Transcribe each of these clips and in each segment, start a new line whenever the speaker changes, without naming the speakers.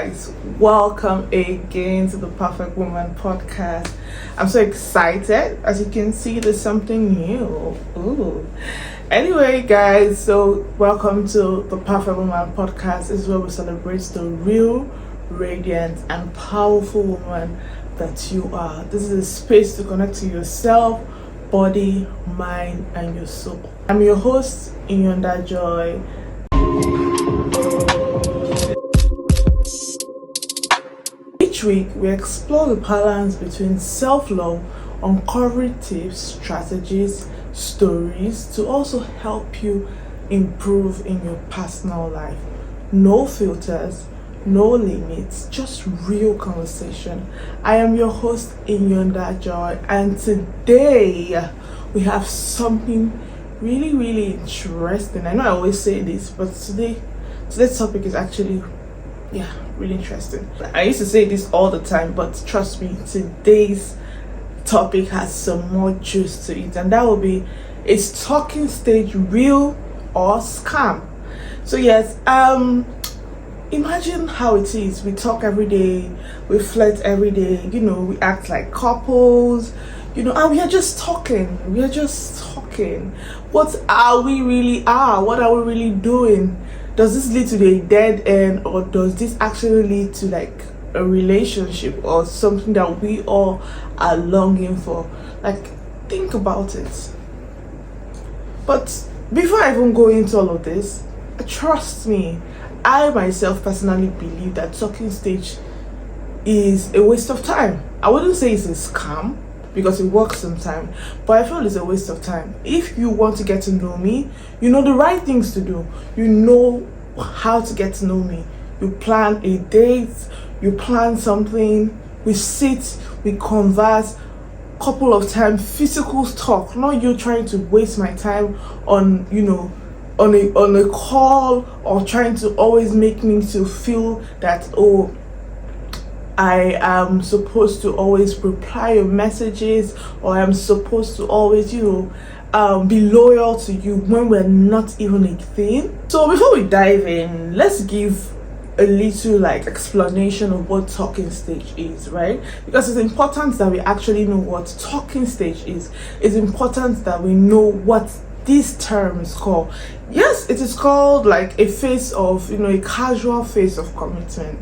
guys, welcome again to the Perfect Woman podcast. I'm so excited. As you can see, there's something new. Ooh. Anyway, guys, so welcome to the Perfect Woman podcast. This is where we celebrate the real, radiant, and powerful woman that you are. This is a space to connect to yourself, body, mind, and your soul. I'm your host, Inyonda Joy. Each week, we explore the balance between self-love, uncovering tips, strategies, stories to also help you improve in your personal life. No filters, no limits, just real conversation. I am your host, Inyonda Joy, and today we have something really interesting. I know I always say this, but today's topic is actually really interesting. I used to say this all the time, but trust me, today's topic has some more juice to it, and that will be, is talking stage real or scam? So yes, imagine how it is. We talk every day, we flirt every day, we act like couples, and we are just talking. What are we really are? What are we really doing? Does this lead to a dead end, or does this actually lead to like a relationship or something that we all are longing for? Like, think about it. But before I even go into all of this, trust me, I myself personally believe that talking stage is a waste of time. I wouldn't say it's a scam because it works sometimes, but I feel it's a waste of time. If you want to get to know me, you know the right things to do. You know how to get to know me. You plan a date, you plan something, we sit, we converse, couple of times, physical talk, not you trying to waste my time on on a call, or trying to always make me to feel that, oh, I am supposed to always reply your messages, or I'm supposed to always be loyal to you when we're not even a thing. So before we dive in, let's give a little explanation of what talking stage is, right? Because it's important that we actually know what talking stage is. It's important that we know what this term is called. Yes, it is called like a phase of, a casual phase of commitment.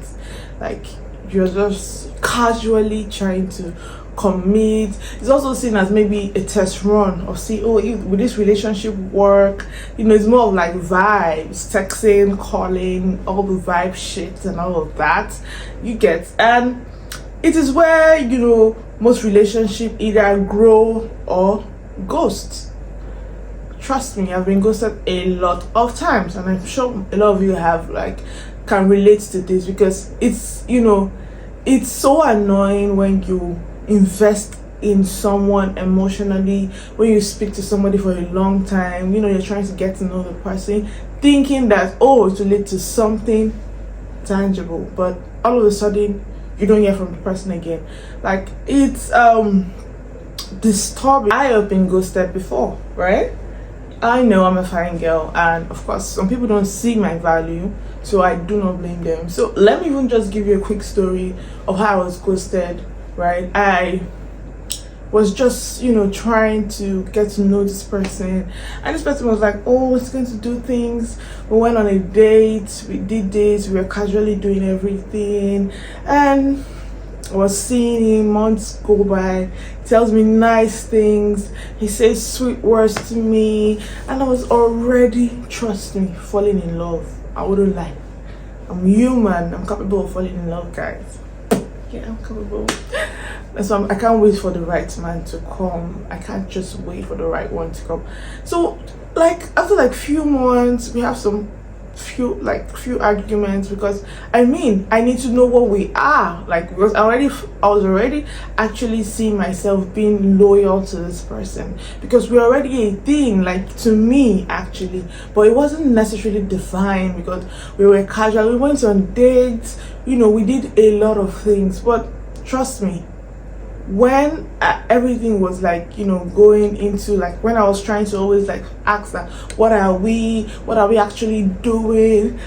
Like, you're just casually trying to commit. It's also seen as maybe a test run, or see, will this relationship work? It's more of like vibes, texting, calling, all the vibe shit and all of that, you get. And it is where most relationships either grow or ghost. Trust me, I've been ghosted a lot of times, and I'm sure a lot of you have can relate to this, because it's it's so annoying when you invest in someone emotionally, when you speak to somebody for a long time, you're trying to get to know the person, thinking that, it will lead to something tangible, but all of a sudden you don't hear from the person again. Like, it's disturbing. I have been ghosted before, right? I know I'm a fine girl, and of course some people don't see my value, so I do not blame them. So let me even just give you a quick story of how I was ghosted, right? I was just trying to get to know this person, and this person was like, oh, it's going to do things. We went on a date, we did this, we were casually doing everything, and I was seeing him, months go by, he tells me nice things, he says sweet words to me, and I was already, trust me, falling in love. I wouldn't lie. I'm human, I'm capable of falling in love, guys. Yeah, I'm capable. That's why I can't wait for the right man to come. I can't just wait for the right one to come. So after few months, we have some few arguments, because I need to know what we are, because I was already actually seeing myself being loyal to this person, because we're already a thing, to me actually, but it wasn't necessarily defined, because we were casual, we went on dates, we did a lot of things. But trust me, when everything was going into when I was trying to always ask that, what are we actually doing,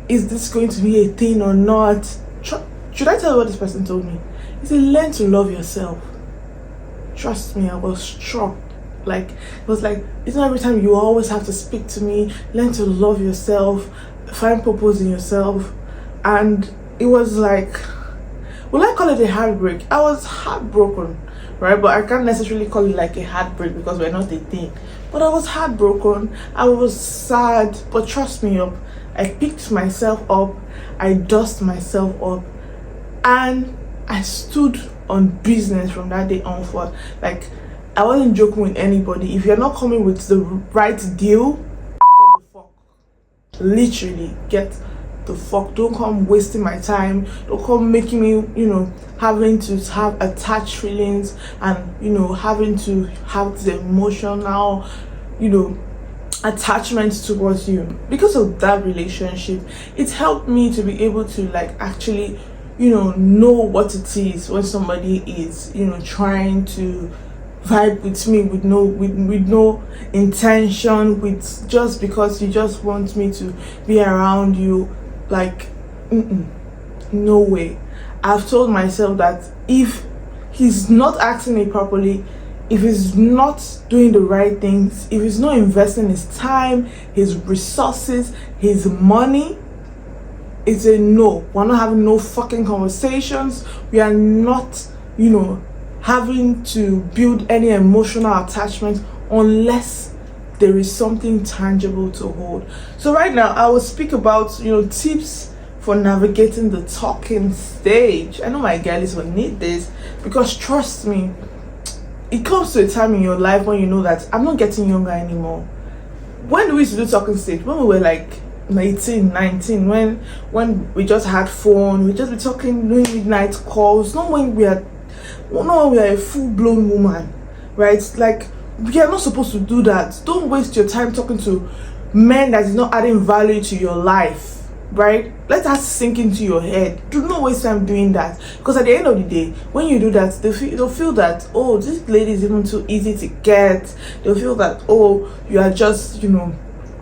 is this going to be a thing or not? Should I tell you what this person told me? He said, learn to love yourself. Trust me, I was struck. Like, it was like, it's not every time you always have to speak to me. Learn to love yourself, find purpose in yourself. And it was like, will I call it a heartbreak? I was heartbroken, right? But I can't necessarily call it like a heartbreak because we're not a thing. But I was heartbroken. I was sad. But trust me, I picked myself up. I dusted myself up. And I stood on business from that day on forward. Like, I wasn't joking with anybody. If you're not coming with the right deal, get the fuck. Literally, get the fuck. Don't come wasting my time. Don't come making me, having to have attached feelings and, having to have the emotional, attachment towards you. Because of that relationship, it helped me to be able to actually, know what it is when somebody is, trying to vibe with me with no intention, with just because you just want me to be around you. Like, no way. I've told myself that if he's not acting it properly, if he's not doing the right things, if he's not investing his time, his resources, his money, it's a no. We're not having no fucking conversations. We are not, having to build any emotional attachment unless there is something tangible to hold. So right now I will speak about tips for navigating the talking stage. I know my girlies will need this because trust me, it comes to a time in your life when you know that I'm not getting younger anymore. When do we used to do talking stage? When we were like 18, 19, when we just had phone, we just be talking, doing midnight calls, not when we are a full-blown woman, right? Like, we are not supposed to do that. Don't waste your time talking to men that is not adding value to your life, right? Let that sink into your head. Do not waste time doing that, because at the end of the day, when you do that, they'll feel that, oh, this lady is even too easy to get. They'll feel that, oh, you are just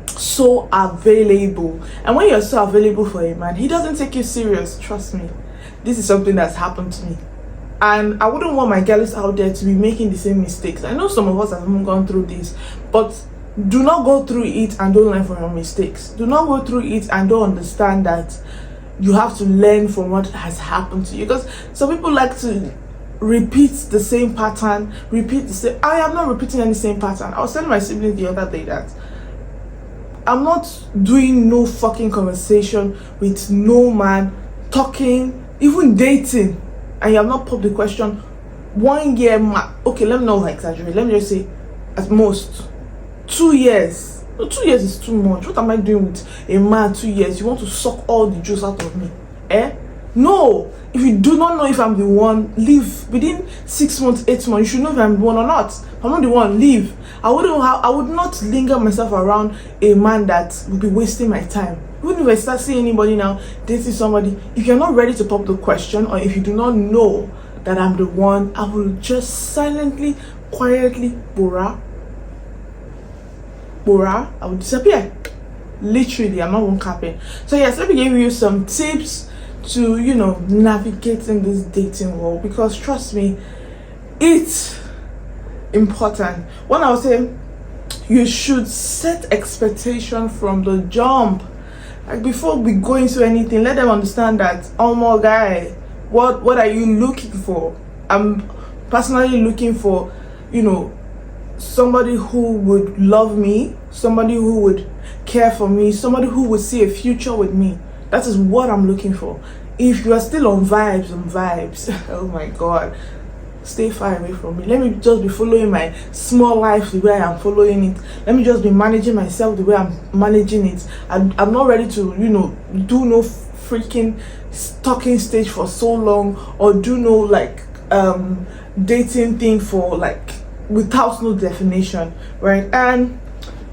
so available. And when you're so available for a man, he doesn't take you serious. Trust me, this is something that's happened to me. And I wouldn't want my girls out there to be making the same mistakes. I know some of us have even gone through this, but do not go through it and don't learn from your mistakes. Do not go through it and don't understand that you have to learn from what has happened to you. Because some people like to repeat the same pattern, I am not repeating any same pattern. I was telling my siblings the other day that I'm not doing no fucking conversation with no man, talking, even dating, and you have not popped the question 1 year okay, let me not exaggerate, let me just say at most 2 years. No, 2 years is too much. What am I doing with a man 2 years? You want to suck all the juice out of me? No. If you do not know if I'm the one, leave. Within 6 months, 8 months, you should know if I'm the one or not. If I'm not the one, leave. I would not linger myself around a man that would be wasting my time. Even if I start seeing anybody now, dating somebody, if you're not ready to pop the question, or if you do not know that I'm the one, I will just silently, quietly, Bora, I will disappear. Literally, I'm not one capping. So yes, let me give you some tips to navigate in this dating world, because trust me, it's important. When I was saying you should set expectation from the jump, like before we go into anything, let them understand that, oh my guy, what are you looking for? I'm personally looking for somebody who would love me, somebody who would care for me, somebody who would see a future with me. That is what I'm looking for. If you are still on vibes, oh my god, stay far away from me. Let me just be following my small life the way I am following it. Let me just be managing myself the way I'm managing it. I'm not ready to do no freaking talking stage for so long, or do no dating thing for without no definition, right? And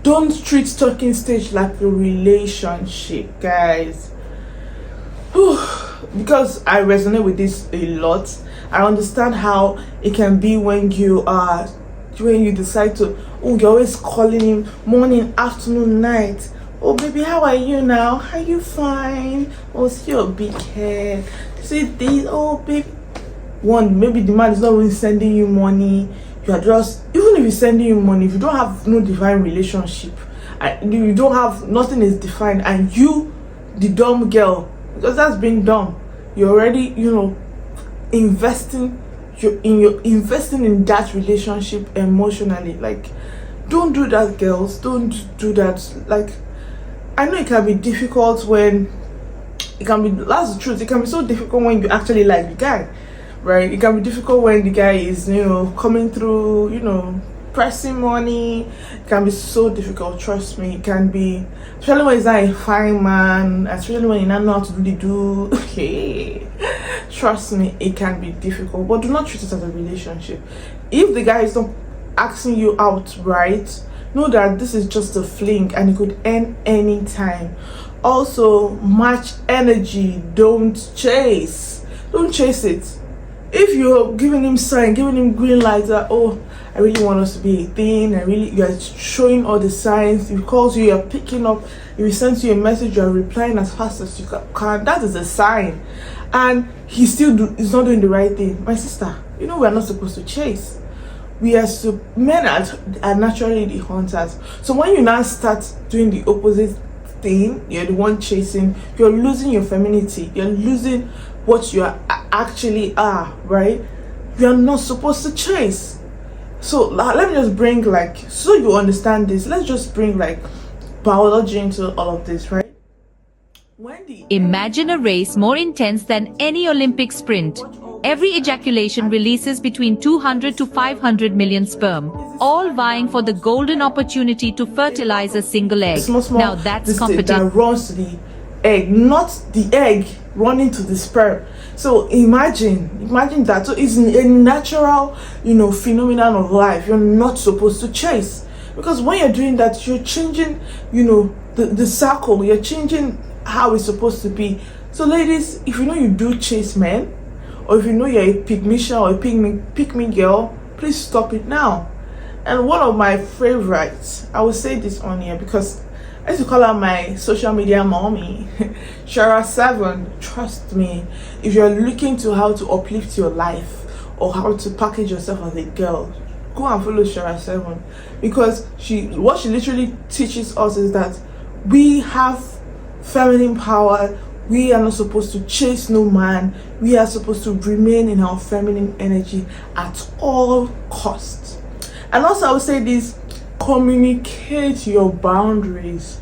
don't treat talking stage like a relationship, guys. Because I resonate with this a lot. I understand how it can be when you decide to, you're always calling him morning, afternoon, night. Oh baby, how are you now? Are you fine? Oh, see your big head. see this, oh baby. One, maybe the man is not even sending you money. You are just, even if he's sending you money, if you don't have no divine relationship, you don't have, nothing is defined, and you, the dumb girl, because that's being dumb, you're already, investing investing in that relationship emotionally. Like, don't do that, girls. Don't do that. Like, I know it can be difficult when that's the truth, it can be so difficult when you actually like the guy, right? It can be difficult when the guy is coming through, pressing money. It can be so difficult, trust me. It can be, especially when he's not a fine man, especially when you don't know how to really do. Okay, trust me, it can be difficult, but do not treat it as a relationship. If the guy is not asking you out, right, know that this is just a fling and it could end any time. Also, match energy. Don't chase it. If you're giving him sign, giving him green light that, oh, I really want us to be a thing, you are showing all the signs. If he calls you, you're picking up. If he sends you a message, you're replying as fast as you can. That is a sign. And he's not doing the right thing. My sister, we're not supposed to chase. Men are naturally the hunters. So when you now start doing the opposite thing, you're the one chasing, you're losing your femininity, you're losing what you actually are, right? You're not supposed to chase. So let me just bring, so you understand this, let's just bring biology into all of this, right?
Imagine a race more intense than any Olympic sprint. Every ejaculation releases between 200 to 500 million sperm, all vying for the golden opportunity to fertilize a single egg. Now that's competition.
That runs to the egg, not the egg running to the sperm. So imagine that. So it's a natural, phenomenon of life. You're not supposed to chase, because when you're doing that, you're changing, the circle. You're changing how it's supposed to be. So ladies, if you do chase men, or if you're a pygmisha or a pick me girl, please stop it now. And one of my favorites, I will say this on here because I used to call her my social media mommy, Shara7. Trust me, if you're looking to how to uplift your life or how to package yourself as a girl, go and follow Shara7, because what she literally teaches us is that we have feminine power. We are not supposed to chase no man. We are supposed to remain in our feminine energy at all costs. And also, I would say this: communicate your boundaries.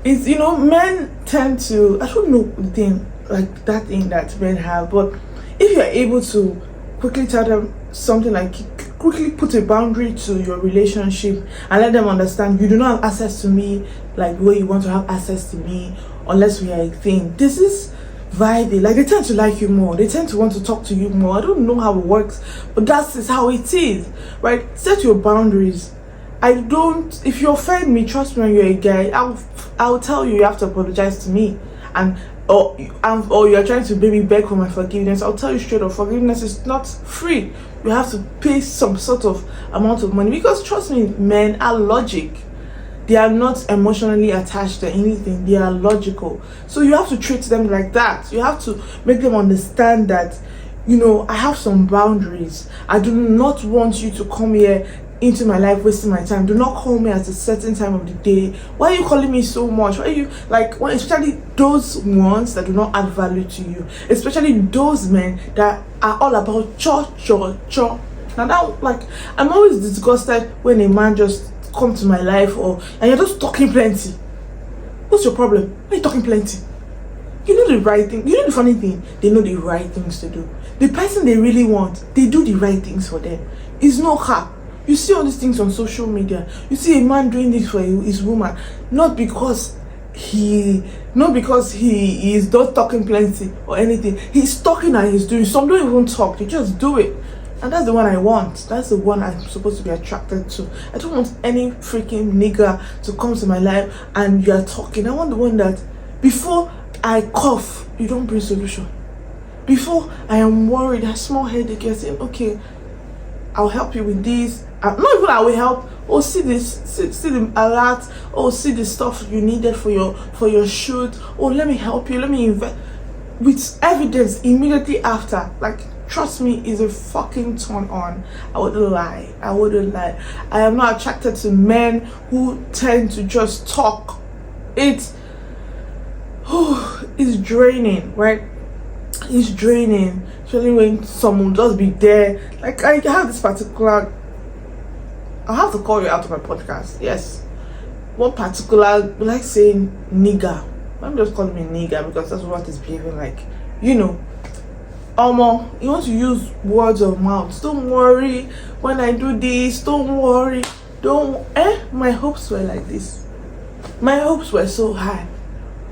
It's men tend to, I don't know the thing that men have, but if you're able to quickly tell them something, quickly put a boundary to your relationship and let them understand you do not have access to me like the way you want to have access to me, unless we are a thing. This is vibey. They tend to like you more. They tend to want to talk to you more. I don't know how it works, but that is how it is, right? Set your boundaries. If you offend me, trust me, when you're a guy, I'll tell you have to apologize to me, or you're trying to beg for my forgiveness. I'll tell you straight up, forgiveness is not free. You have to pay some sort of amount of money, because trust me, men are logic. They are not emotionally attached to anything. They are logical. So you have to treat them like that. You have to make them understand that, I have some boundaries. I do not want you to come here into my life wasting my time. Do not call me at a certain time of the day. Why are you calling me so much? Why are you especially those ones that do not add value to you, especially those men that are all about cho. Now that, I'm always disgusted when a man just come to my life and you're just talking plenty. What's your problem? Why are you talking plenty? You know the right thing. You know the funny thing, they know the right things to do. The person they really want, they do the right things for them. It's no cap. You see all these things on social media. You see a man doing this for his woman, not because he is not talking plenty or anything. He's talking and he's doing. Some don't even talk, they just do it. And that's the one I want. That's the one I'm supposed to be attracted to. I don't want any freaking nigga to come to my life and you're talking. I want the one that before I cough, you don't bring solution. Before I am worried, a small headache, you're saying, okay, I'll help you with this. Not even I will help. Oh, see this, see the alert. Oh, see the stuff you needed for your shoot. Oh, let me help you. Let me invest. with evidence immediately after, like, trust me, is a fucking turn on. I wouldn't lie. I am not attracted to men who tend to just talk. It's draining, right? It's draining, especially when someone just be there. Like, I have this particular, I'll have to call you out of my podcast. Yes, one particular, like saying nigga. Let me just call him a nigga because that's what he's behaving like. You know, you want to use words of mouth. Don't worry when I do this. Don't worry. My hopes were like this. My hopes were so high.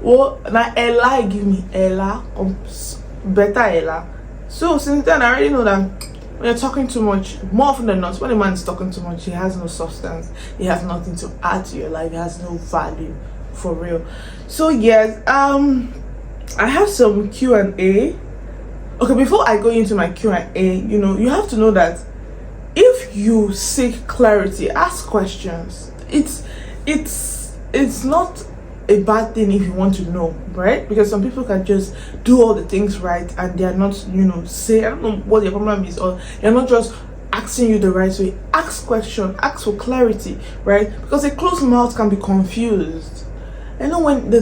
Well, now Ella give me Ella, better Ella. So since then, I already know that when you're talking too much, more often than not, when a man is talking too much, he has no substance. He has nothing to add to your life. He has no value, for real. So yes, I have some Q&A. Okay, before I go into my Q&A, you have to know that if you seek clarity, ask questions. It's not a bad thing if you want to know, right? Because some people can just do all the things right and they are not, say, I don't know what their problem is, or they're not just asking you the right way. Ask questions, ask for clarity, right? Because a closed mouth can be confused. I know when the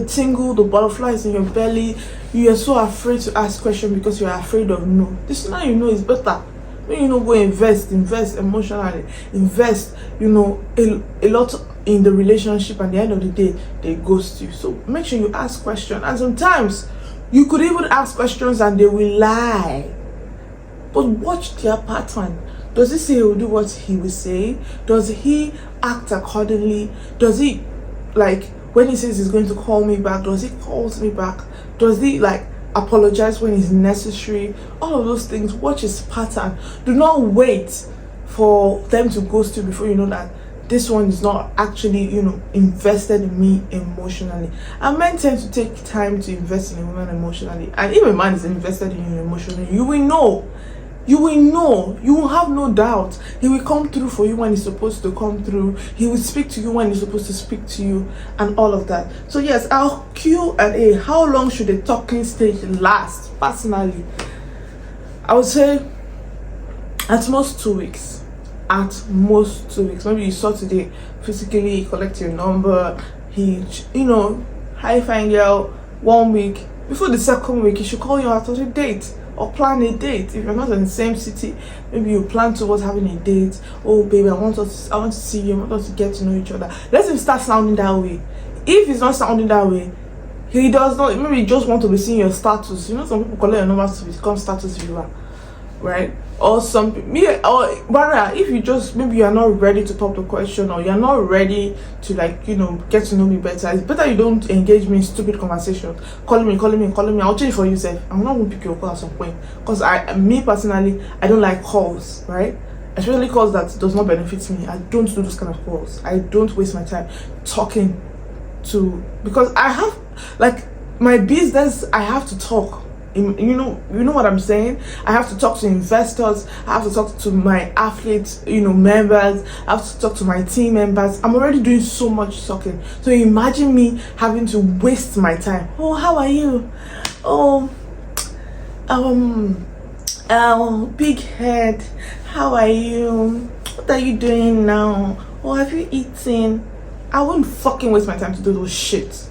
butterflies in your belly, you are so afraid to ask questions because you are afraid of no. This now is better. When go invest emotionally, invest, a lot in the relationship, and at the end of the day, they ghost you. So make sure you ask questions. And sometimes you could even ask questions and they will lie. But watch their pattern. Does he say he will do what he will say? Does he act accordingly? Does he, like, when he says he's going to call me back, does he calls me back? Does he, like, apologize when it's necessary? All of those things. Watch his pattern. Do not wait for them to ghost you before you know that this one is not actually invested in me emotionally. And men tend to take time to invest in a woman emotionally, and if a man is invested in you emotionally, you will know, you will have no doubt. He will come through for you when he's supposed to come through. He will speak to you when he's supposed to speak to you, and all of that. So yes, our Q&A. How long should the talking stage last? Personally, I would say at most 2 weeks. At most 2 weeks. Maybe you saw today, physically collect your number, hi fine girl. 1 week before the second week, you should call you out on a date or plan a date. If you're not in the same city, maybe you plan towards having a date. Oh baby, I want to see you, I want us to get to know each other. Let him start sounding that way. If he's not sounding that way, he does not, maybe you just want to be seeing your status. Some people collect your number to become status viewer, right? Or if you just, maybe you are not ready to pop the question, or you're not ready to, like, get to know me better, it's better you don't engage me in stupid conversations. Calling me, I'll change for you, sir. I'm not going to pick your call at some point, because me personally, I don't like calls, right? Especially calls that does not benefit me. I don't do those kind of calls. I don't waste my time talking to, because I have, like, my business, I have to talk. You know what I'm saying? I have to talk to investors. I have to talk to my athletes, members. I have to talk to my team members. I'm already doing so much talking. So imagine me having to waste my time. Oh, how are you? Oh, big head. How are you? What are you doing now? Oh, have you eaten? I wouldn't fucking waste my time to do those shit.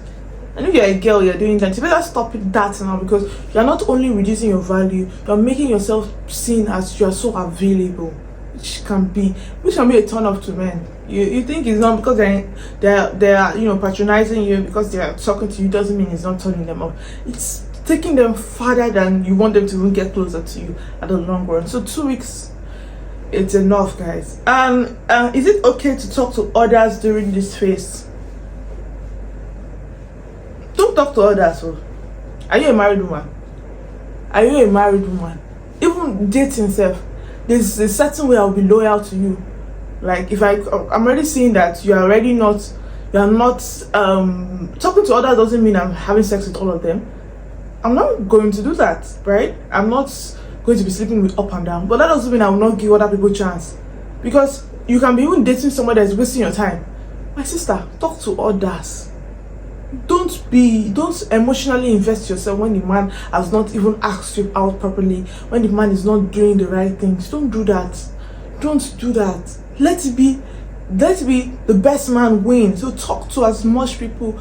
And if you're a girl, you're doing that, you better stop that now, because you're not only reducing your value, you're making yourself seen as you're so available, which can be a turn off to men. You think it's not because they're patronizing you, because they're talking to you, doesn't mean it's not turning them off. It's taking them farther than you want them to even get closer to you at the long run. So 2 weeks, it's enough, guys. And is it okay to talk to others during this phase? Don't talk to others. So, are you a married woman? Even dating self, there's a certain way I'll be loyal to you. Like, if I'm already seeing that you're not talking to others, doesn't mean I'm having sex with all of them. I'm not going to do that, right? I'm not going to be sleeping with up and down. But that doesn't mean I will not give other people a chance, because you can be even dating someone that's wasting your time. My sister, talk to others. don't emotionally invest yourself when the man has not even asked you out properly, when the man is not doing the right things. Don't do that. Don't do that. Let it be the best man win. So talk to as much people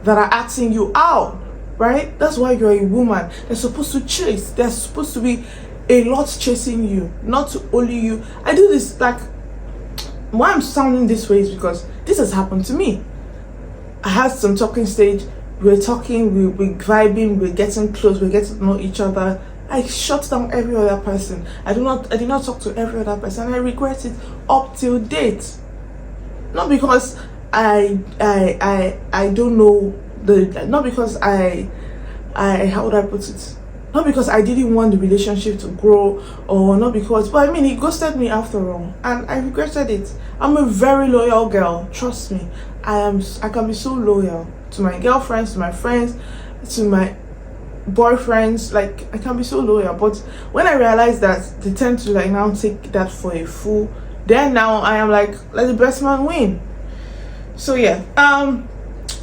that are asking you out, right? That's why you're a woman. They're supposed to chase. There's supposed to be a lot chasing you, not only you. I do this, like, why I'm sounding this way is because this has happened to me. I had some talking stage. We're talking, we're vibing, we're getting close, we're getting to know each other. I shut down every other person. I did not talk to every other person. I regret it up till date. Not because I don't know not because I how would I put it? Not because I didn't want the relationship to grow, or not because, but I mean, he ghosted me after all, and I regretted it. I'm a very loyal girl, trust me. I can be so loyal to my girlfriends, to my friends, to my boyfriends. Like, I can be so loyal. But when I realized that they tend to like now take that for a fool, then now I am like, let the best man win. So yeah,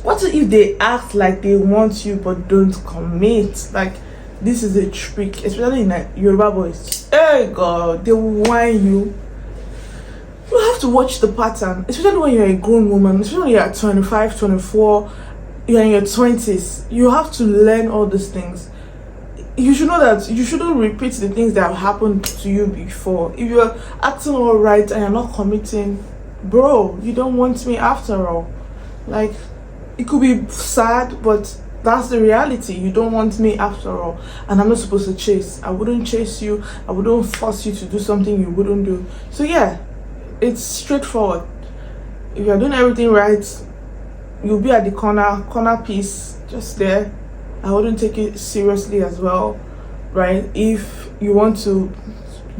what if they act like they want you but don't commit? Like, this is a trick, especially in Yoruba boys. Hey God, they will whine you. You have to watch the pattern, especially when you're a grown woman, especially when you're at 25, 24, you're in your 20s. You have to learn all these things. You should know that you shouldn't repeat the things that have happened to you before. If you're acting all right and you're not committing, bro, you don't want me after all. Like, it could be sad, but that's the reality. You don't want me after all, and I'm not supposed to chase. I wouldn't chase you. I wouldn't force you to do something you wouldn't do. So yeah, it's straightforward. If you're doing everything right, you'll be at the corner piece, just there. I wouldn't take it seriously as well, right? If you want to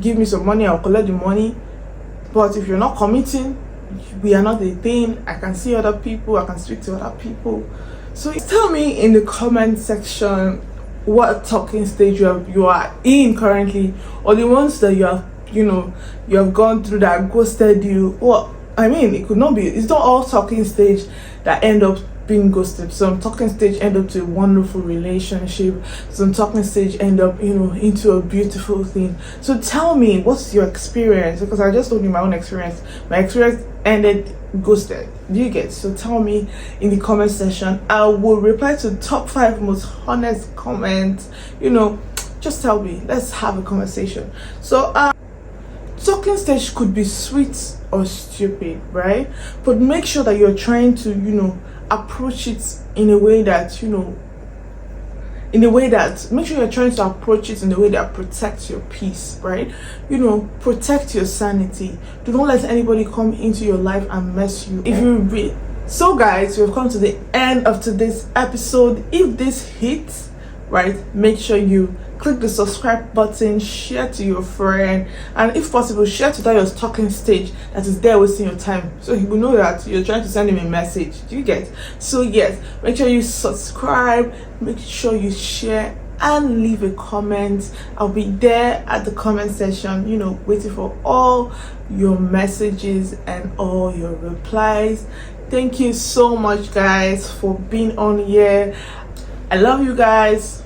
give me some money, I'll collect the money. But if you're not committing, we are not a thing. I can see other people, I can speak to other people. So tell me in the comment section what talking stage you are in currently, or the ones that you have gone through that ghosted you. Well, I mean, it could not be, it's not all talking stage that end up being ghosted. Some talking stage end up to a wonderful relationship. Some talking stage end up, into a beautiful thing. So tell me, what's your experience? Because I just told you my own experience. My experience ended ghosted. Do you get? So tell me in the comment section. I will reply to top 5 most honest comments. Just tell me. Let's have a conversation. So talking stage could be sweet or stupid, right? But make sure that you're trying to approach it in a way that make sure you're trying to approach it in a way that protects your peace, right? Protect your sanity. Do not let anybody come into your life and mess you. If you read. So guys, we've come to the end of today's episode. If this hits, right, make sure you click the subscribe button, share to your friend, and if possible, share to that your talking stage that is there wasting your time, so he will know that you're trying to send him a message. Do you get? So yes, make sure you subscribe, make sure you share, and leave a comment. I'll be there at the comment section, waiting for all your messages and all your replies. Thank you so much, guys, for being on here. I love you guys.